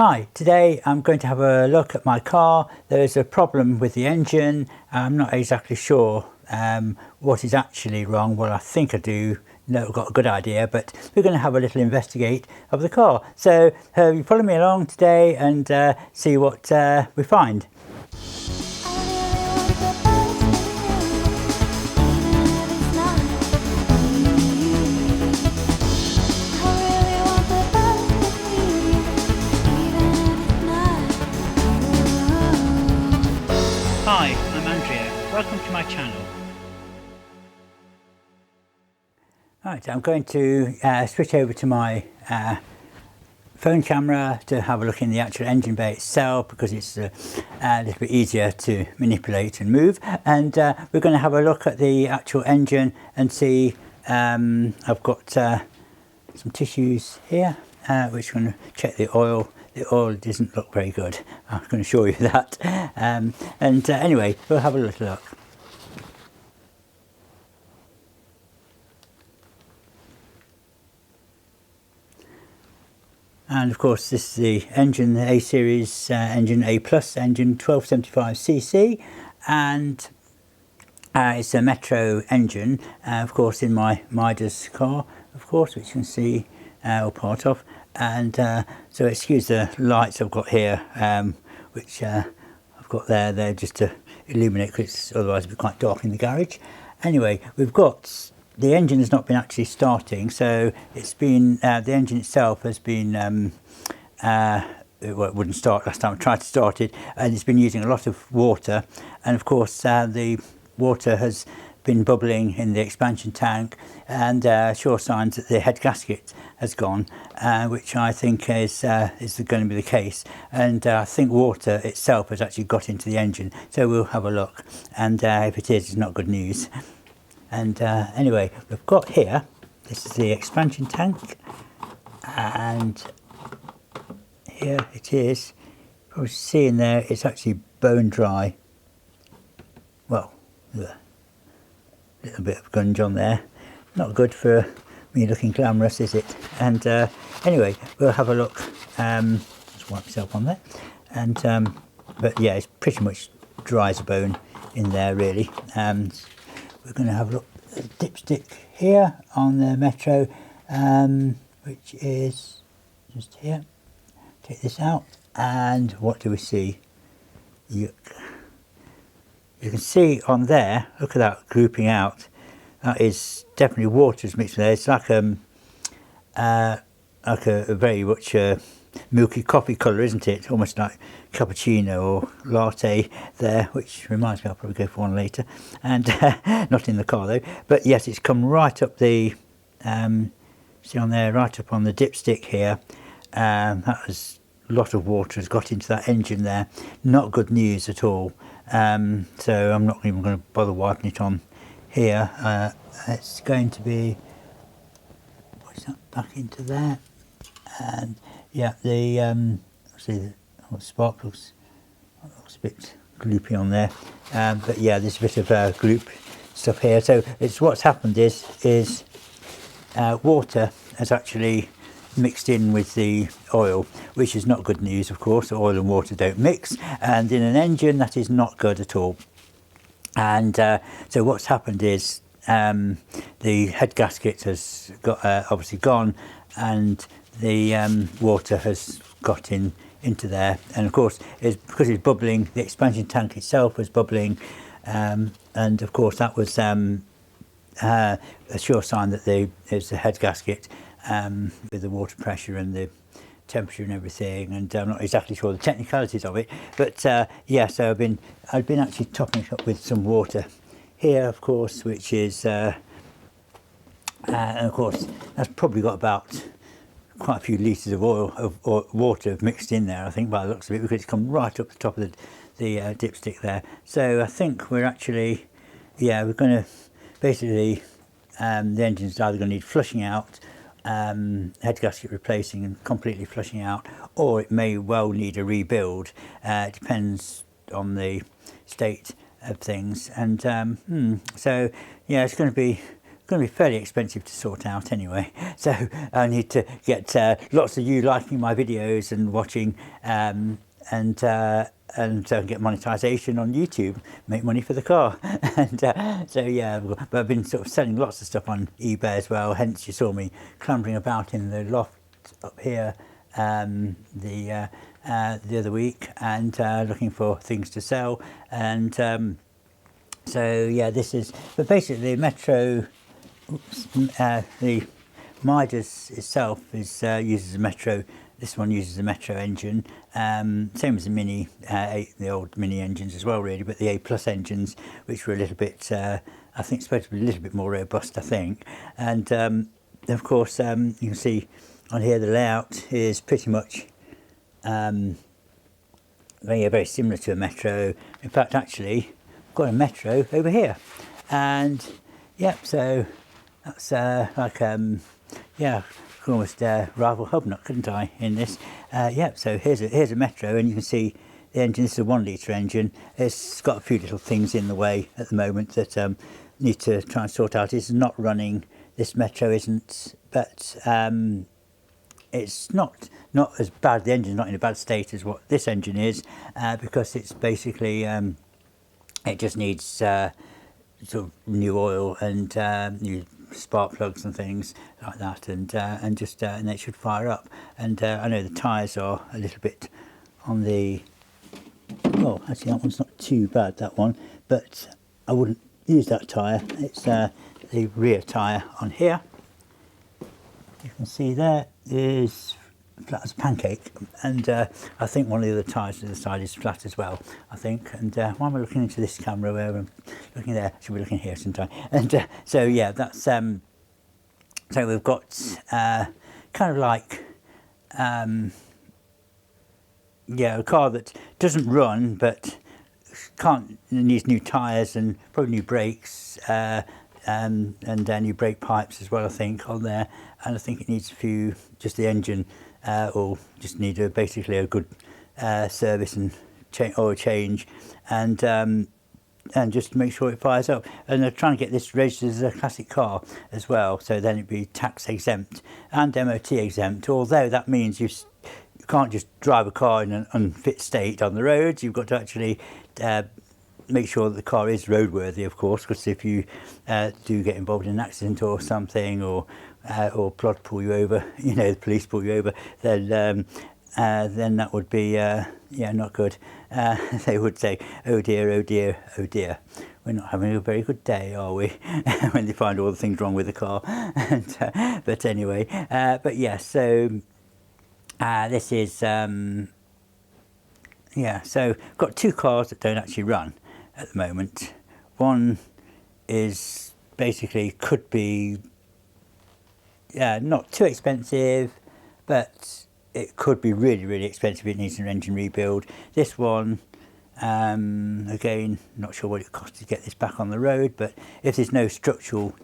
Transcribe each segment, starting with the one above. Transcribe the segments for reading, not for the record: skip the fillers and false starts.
Hi, today I'm going to have a look at my car. There's a problem with the engine. I'm not exactly sure what is actually wrong. Well, I think I do know, I've got a good idea, but we're going to have a little investigate of the car. So you follow me along today and see what we find. Hi, I'm Andrea. Welcome to my channel. Right, I'm going to switch over to my phone camera to have a look in the actual engine bay itself, because it's a little bit easier to manipulate and move. And we're going to have a look at the actual engine and see. I've got some tissues here which are going to check the oil. The oil doesn't look very good, I'm going to show you that. Anyway, we'll have a little look. And of course this is the engine, the A series engine, A plus engine, 1275cc, and it's a Metro engine, of course, in my Midas car, of course, which you can see all part of. And so excuse the lights I've got here, which I've got there just to illuminate, because otherwise it'd be quite dark in the garage. Anyway, we've got the engine has not been actually starting, so it's been the engine itself has been well, it wouldn't start last time I tried to start it, and it's been using a lot of water. And of course the water has been bubbling in the expansion tank, and sure signs that the head gasket has gone, which I think is going to be the case. And I think water itself has actually got into the engine, so we'll have a look, and if it is, it's not good news. And anyway, we've got here, this is the expansion tank, and here it is. Probably see in there, it's actually bone dry. Well, a little bit of gunge on there. Not good for me looking glamorous, is it? And anyway, we'll have a look. Just wipe myself on there. And but yeah, it's pretty much dry as a bone in there, really. We're going to have a look at the dipstick here on the Metro, which is just here. Take this out, and what do we see? You can see on there, look at that grouping out. That is definitely water's mixed with there. It's like a very much milky coffee colour, isn't it? Almost like cappuccino or latte there, which reminds me I'll probably go for one later. And not in the car though. But yes, it's come right up the, see on there, right up on the dipstick here. That was a lot of water has got into that engine there. Not good news at all. So I'm not even going to bother wiping it on here. It's going to be, push that back into there, and yeah, the see the spark looks a bit gloopy on there, but yeah, there's a bit of gloop stuff here. So it's what's happened is water has actually mixed in with the oil, which is not good news, of course. Oil and water don't mix, and in an engine that is not good at all. And so what's happened is the head gasket has got obviously gone, and the water has got into there, and of course because it's bubbling, the expansion tank itself was bubbling, and of course that was a sure sign that there's a head gasket with the water pressure and the temperature and everything. And I'm not exactly sure the technicalities of it, but yeah, so I've been actually topping it up with some water here, of course, which is and of course that's probably got about quite a few litres of oil of water mixed in there, I think, by the looks of it, because it's come right up the top of the dipstick there. So I think we're actually, yeah, we're going to basically the engine's either going to need flushing out, head gasket replacing and completely flushing out, or it may well need a rebuild. It depends on the state of things. And so yeah, it's going to be going to be fairly expensive to sort out anyway. So I need to get lots of you liking my videos and watching, and get monetization on YouTube, make money for the car. And so yeah, but I've been sort of selling lots of stuff on eBay as well, hence you saw me clambering about in the loft up here the other week, and looking for things to sell. And so yeah, this is, but basically Metro, the Midas itself is uses a Metro. This one uses a Metro engine, same as the Mini, the old Mini engines as well, really. But the A Plus engines, which were a little bit, I think, supposed to be a little bit more robust, I think. And of course, you can see on here the layout is pretty much very similar to a Metro. In fact, actually, I've got a Metro over here, and yep. So that's like yeah. Could almost rival Hubnut, couldn't I, in this? Yep, so here's a Metro, and you can see the engine. This is a 1 litre engine. It's got a few little things in the way at the moment that need to try and sort out. It's not running, this Metro isn't, but it's not as bad. The engine's not in a bad state as what this engine is, because it's basically, it just needs sort of new oil and new spark plugs and things like that, and just and it should fire up. And I know the tyres are a little bit on the, well, actually that one's not too bad, that one, but I wouldn't use that tyre. It's the rear tyre on here. You can see there is flat as a pancake, and I think one of the other tyres to the side is flat as well, I think. And why am I looking into this camera where I'm looking there? Should be looking here sometime. And so yeah, that's so we've got kind of like yeah, a car that doesn't run but needs new tyres and probably new brakes, and new brake pipes as well, I think, on there. And I think it needs a few, just the engine, or just need basically a good service and oil change, and just make sure it fires up. And they're trying to get this registered as a classic car as well, so then it'd be tax exempt and MOT exempt. Although that means you can't just drive a car in an unfit state on the roads. You've got to actually make sure that the car is roadworthy, of course, because if you do get involved in an accident or something, or plod pull you over, you know, the police pull you over, then that would be yeah, not good. They would say, oh dear, oh dear, oh dear, we're not having a very good day, are we? When they find all the things wrong with the car. And, but anyway, but yeah, so this is yeah, so I've got two cars that don't actually run at the moment. One is basically, could be not too expensive, but it could be really expensive. It needs an engine rebuild. This one, again, not sure what it costs to get this back on the road, but if there's no structural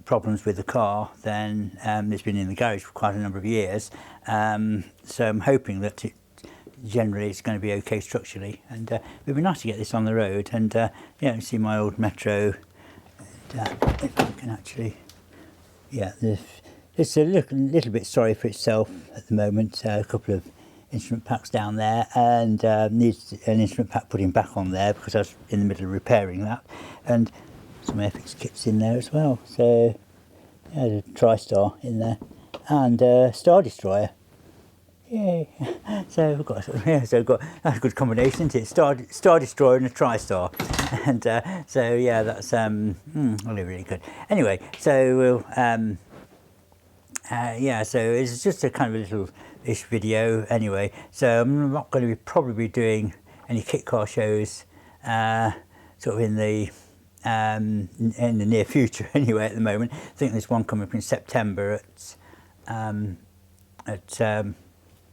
problems with the car, then it's been in the garage for quite a number of years, so I'm hoping that generally it's going to be okay structurally, and it would be nice to get this on the road. And yeah, you see my old Metro, and, if I can actually, yeah, it's a little bit sorry for itself at the moment. A couple of instrument packs down there, and needs an instrument pack putting back on there because I was in the middle of repairing that, and some Airfix kits in there as well. So yeah, a TriStar in there, and Star Destroyer. Yay! So we've got, yeah, so we've got, that's a good combination, isn't it? Star Destroyer and a TriStar, and so yeah, that's really good. Anyway, so we'll yeah, so it's just a kind of a little-ish video anyway. So I'm not going to be probably doing any kit car shows sort of in the near future anyway. At the moment, I think there's one coming up in September at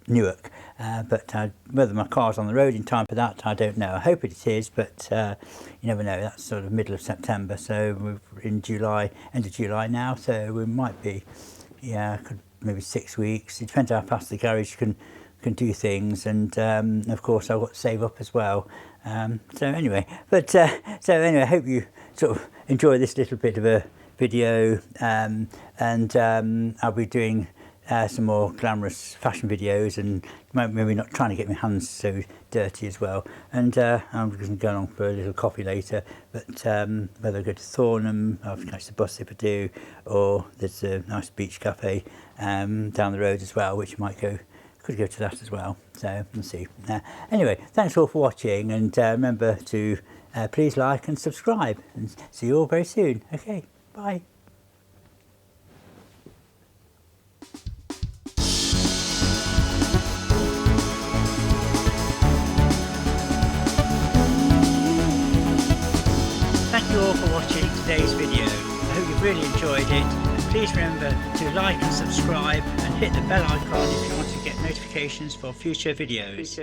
Newark, but whether my car's on the road in time for that, I don't know. I hope it is, but you never know. That's sort of middle of September, so we're in July, end of July now, so we might be, yeah, could maybe 6 weeks. It depends how fast the garage can do things, and of course I've got to save up as well. So anyway, I hope you sort of enjoy this little bit of a video, and I'll be doing some more glamorous fashion videos, and maybe not trying to get my hands so dirty as well. And I'm going to go along for a little coffee later, but whether I go to Thornham, I'll catch the bus if I do, or there's a nice beach cafe down the road as well, which might go, could go to that as well. So we'll see. Anyway, thanks all for watching, and remember to please like and subscribe, and see you all very soon. Okay, bye. Thank you all for watching today's video. I hope you've really enjoyed it. Please remember to like and subscribe and hit the bell icon if you want to get notifications for future videos.